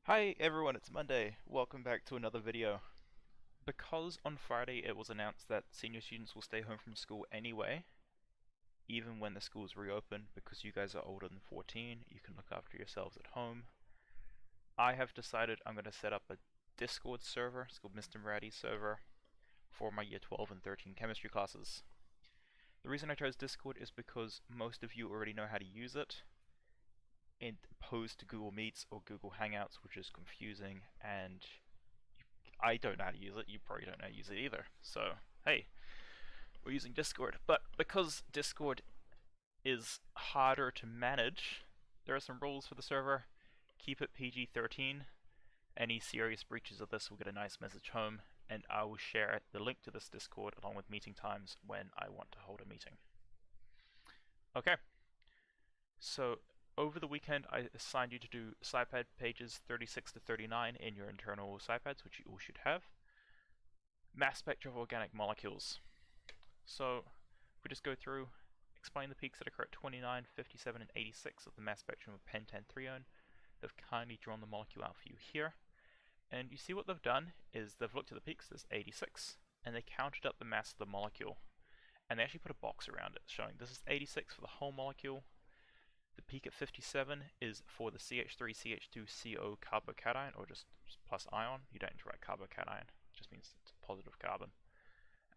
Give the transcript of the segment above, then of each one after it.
Hi everyone, it's Monday. Welcome back to another video. Because on Friday it was announced that senior students will stay home from school anyway, even when the schools reopen, because you guys are older than 14, you can look after yourselves at home. I have decided I'm going to set up a Discord server, it's called Mr. Mrati server, for my year 12 and 13 chemistry classes. The reason I chose Discord is because most of you already know how to use it, opposed to Google Meets or Google Hangouts, which is confusing, and I don't know how to use it, you probably don't know how to use it either. So, hey, we're using Discord. But because Discord is harder to manage, there are some rules for the server. Keep it PG-13. Any serious breaches of this will get a nice message home, and I will share the link to this Discord along with meeting times when I want to hold a meeting. Okay, so over the weekend I assigned you to do SciPad pages 36 to 39 in your internal SciPads, which you all should have. Mass spectra of organic molecules. So we just go through, explain the peaks that occur at 29, 57, and 86 of the mass spectrum of pentane-threone. They've kindly drawn the molecule out for you here. And you see what they've done is they've looked at the peaks, there's 86, and they counted up the mass of the molecule. And they actually put a box around it showing this is 86 for the whole molecule. The peak at 57 is for the CH3CH2CO carbocation, or just plus ion. You don't need to write carbocation, it just means it's a positive carbon.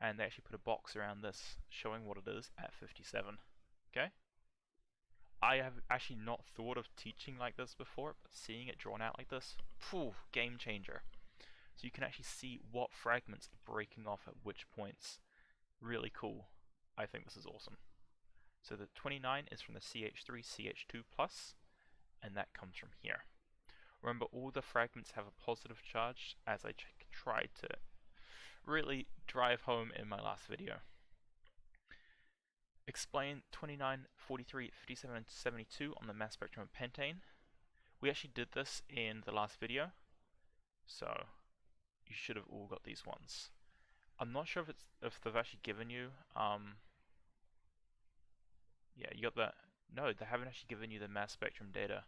And they actually put a box around this showing what it is at 57. Okay? I have actually not thought of teaching like this before, but seeing it drawn out like this, phew, game changer. So you can actually see what fragments are breaking off at which points. Really cool. I think this is awesome. So the 29 is from the CH3CH2+, and that comes from here. Remember, all the fragments have a positive charge, as I tried to really drive home in my last video. Explain 29, 43, 57, and 72 on the mass spectrum of pentane. We actually did this in the last video, so you should have all got these ones. I'm not sure if they've actually given you yeah, you got that. No, they haven't actually given you the mass spectrum data,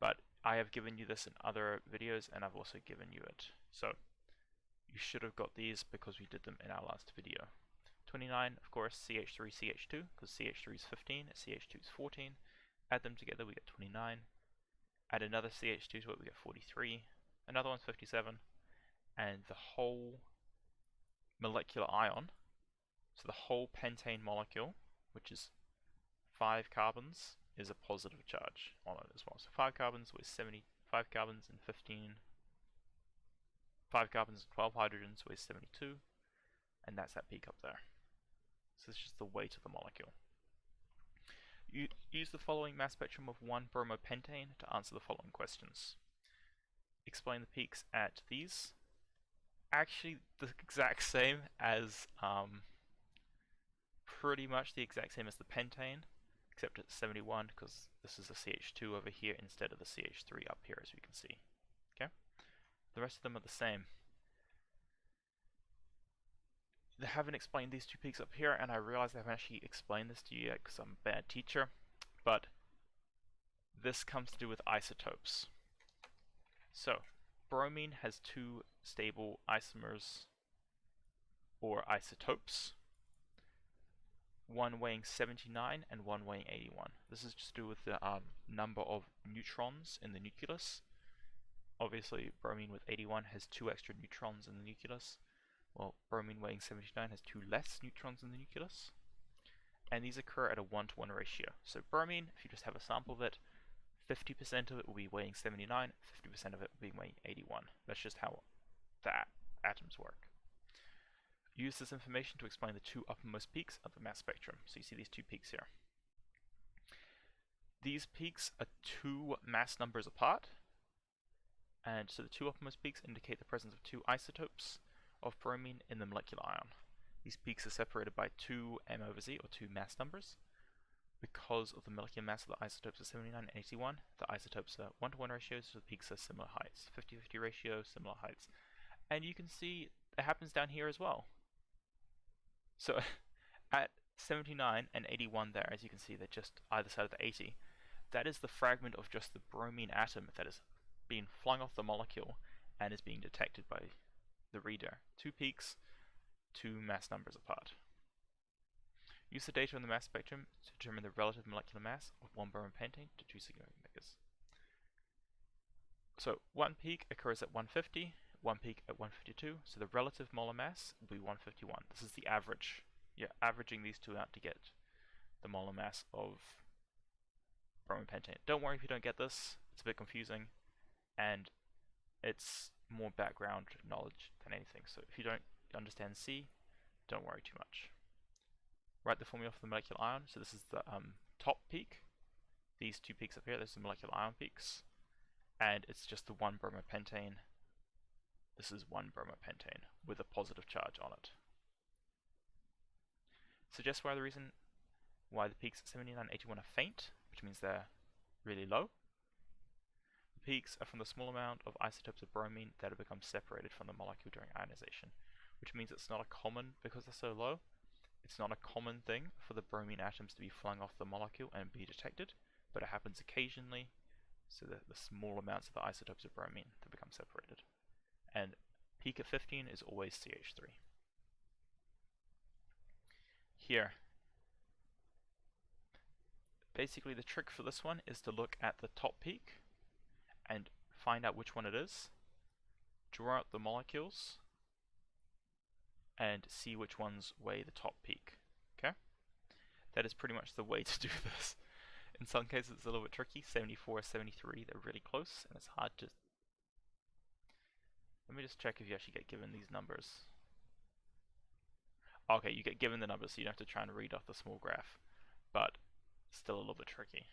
but I have given you this in other videos, and I've also given you it. So you should have got these because we did them in our last video. 29, of course, CH3CH2, because CH3 is 15, CH2 is 14. Add them together, we get 29. Add another CH2 to it, we get 43. Another one's 57. And the whole molecular ion, so the whole pentane molecule, which is 5 carbons, is a positive charge on it as well. So 5 carbons with 75 carbons and 15. 5 carbons and 12 hydrogens with 72. And that's that peak up there. So it's just the weight of the molecule. You use the following mass spectrum of 1-bromopentane to answer the following questions. Explain the peaks at these. Actually, the exact same as, pretty much the exact same as the pentane, except at 71, because this is a CH2 over here instead of the CH3 up here, as we can see. Okay? The rest of them are the same. They haven't explained these two peaks up here, and I realize I haven't actually explained this to you yet because I'm a bad teacher, but this comes to do with isotopes. So, bromine has 2 stable isomers, or isotopes, one weighing 79 and one weighing 81. This is just to do with the number of neutrons in the nucleus. Obviously, bromine with 81 has 2 extra neutrons in the nucleus, while bromine weighing 79 has 2 less neutrons in the nucleus. And these occur at a 1-to-1 ratio. So bromine, if you just have a sample of it, 50% of it will be weighing 79, 50% of it will be weighing 81. That's just how the atoms work. Use this information to explain the 2 uppermost peaks of the mass spectrum. So you see these 2 peaks here. These peaks are 2 mass numbers apart, and so the 2 uppermost peaks indicate the presence of 2 isotopes of bromine in the molecular ion. These peaks are separated by 2 m/z, or 2 mass numbers. Because of the molecular mass of the isotopes are 79 and 81, the isotopes are 1-to-1 ratios, so the peaks are similar heights. 50-50 ratio, similar heights. And you can see it happens down here as well. So at 79 and 81 there, as you can see, they're just either side of the 80. That is the fragment of just the bromine atom that is being flung off the molecule and is being detected by the reader. Two peaks, two mass numbers apart. Use the data on the mass spectrum to determine the relative molecular mass of one bromopentane to 2 sigma-megas. So one peak occurs at 150, one peak at 152, so the relative molar mass will be 151. This is the average. You're averaging these two out to get the molar mass of bromopentane. Don't worry if you don't get this, it's a bit confusing, and it's more background knowledge than anything. So if you don't understand C, don't worry too much. Write the formula for the molecular ion. So this is the top peak. These two peaks up here, those are the molecular ion peaks. And it's just the one bromopentane. This is one bromopentane with a positive charge on it. Suggest why the reason why the peaks at 79 and 81 are faint, which means they're really low. The peaks are from the small amount of isotopes of bromine that have become separated from the molecule during ionization, which means it's not a common, because they're so low, it's not a common thing for the bromine atoms to be flung off the molecule and be detected, but it happens occasionally, so that the small amounts of the isotopes of bromine that become separated. And peak at 15 is always CH3. Here, basically the trick for this one is to look at the top peak and find out which one it is, draw out the molecules, and see which ones weigh the top peak. Okay? That is pretty much the way to do this. In some cases it's a little bit tricky, 74, 73, they're really close, and it's hard to... Let me just check if you actually get given these numbers. Okay, you get given the numbers, so you don't have to try and read off the small graph, but still a little bit tricky.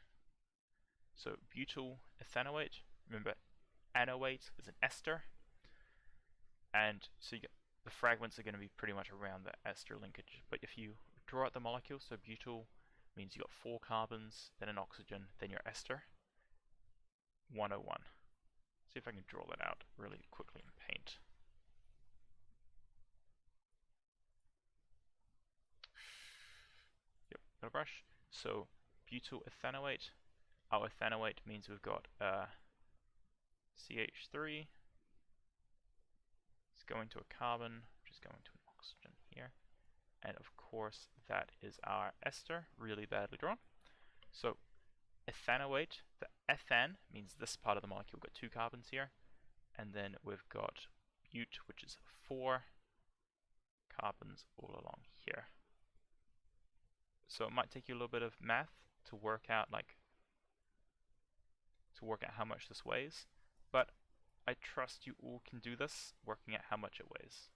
So butyl ethanoate, remember anoate is an ester, and so you get, the fragments are going to be pretty much around the ester linkage. But if you draw out the molecule, so butyl means you got 4 carbons, then an oxygen, then your ester, 101. See if I can draw that out really quickly in paint. Yep, got a brush. So butyl ethanoate, our ethanoate means we've got CH3, it's going to a carbon, which is going to an oxygen here. And of course that is our ester, really badly drawn. So ethanoate, the ethan means this part of the molecule, we've got 2 carbons here, and then we've got but, which is 4 carbons all along here. So it might take you a little bit of math to work out how much this weighs, but I trust you all can do this, working out how much it weighs.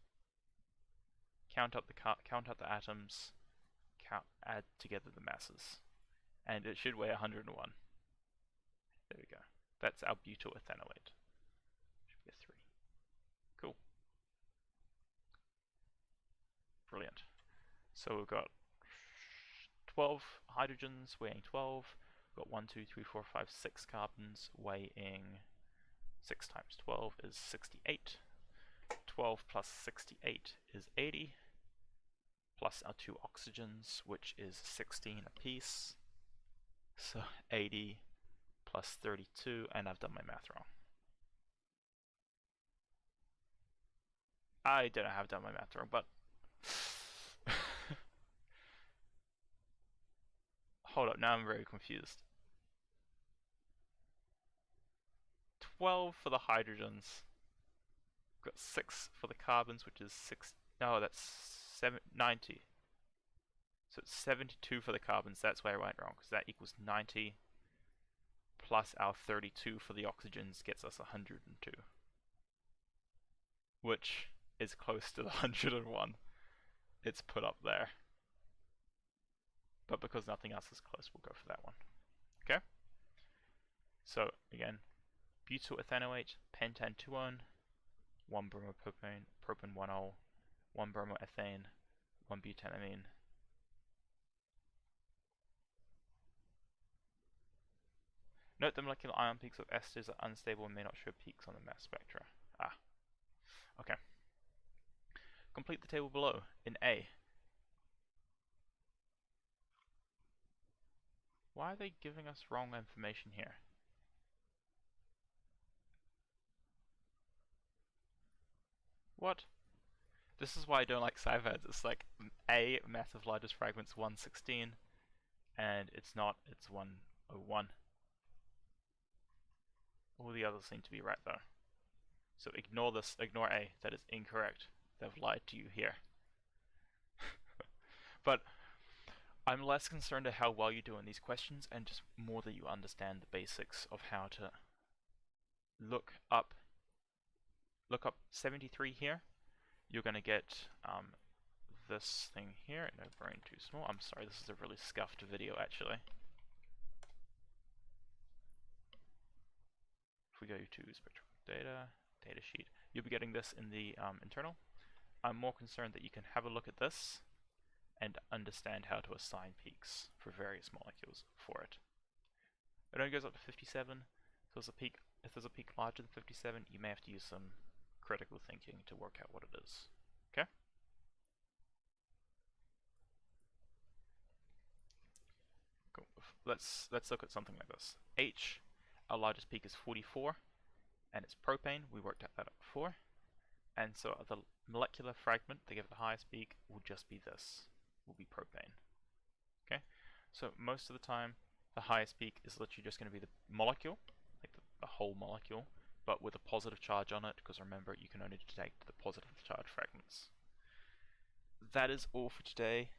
Count up the atoms, add together the masses, and it should weigh 101. There we go. That's our butyl ethanoate. Should be a 3. Cool. Brilliant. So we've got 12 hydrogens weighing 12. We've got 1, 2, 3, 4, 5, 6 carbons weighing 6 times 12 is 68. 12 plus 68 is 80, plus our 2 oxygens, which is 16 apiece. So 80 plus 32, and I've done my math wrong. I don't know how I've done my math wrong, but hold up, now I'm very confused. 12 for the hydrogens. We've got 6 for the carbons, which is 6. No, that's 90. So it's 72 for the carbons. That's why I went wrong, because that equals 90 plus our 32 for the oxygens gets us 102, which is close to the 101. It's put up there. But because nothing else is close, we'll go for that one. Okay? So again, butyl ethanoate, pentan 2-one, 1 bromopropane, propane 1-ol, 1 bromoethane, 1 butanamine. Note the molecular ion peaks of esters are unstable and may not show peaks on the mass spectra. Ah, okay. Complete the table below in A. Why are they giving us wrong information here? What? This is why I don't like sci-fads. It's like A, massive largest fragments 116, and it's not, it's 101. All the others seem to be right though. So ignore this, ignore A, that is incorrect. They've lied to you here. But I'm less concerned at how well you do in these questions and just more that you understand the basics of how to look up 73 here. You're going to get this thing here. No, brain too small. I'm sorry, this is a really scuffed video actually. If we go to spectral data, data sheet, you'll be getting this in the internal. I'm more concerned that you can have a look at this and understand how to assign peaks for various molecules for it. It only goes up to 57, so if there's a peak larger than 57, you may have to use some critical thinking to work out what it is. Okay? Cool. Let's look at something like this. H, our largest peak is 44, and it's propane. We worked out that up before. And so the molecular fragment that gives the highest peak will just be this, will be propane. Okay? So most of the time, the highest peak is literally just going to be the molecule, like the whole molecule, but with a positive charge on it, because remember, you can only detect the positive charge fragments. That is all for today.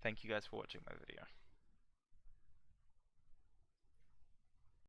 Thank you guys for watching my video.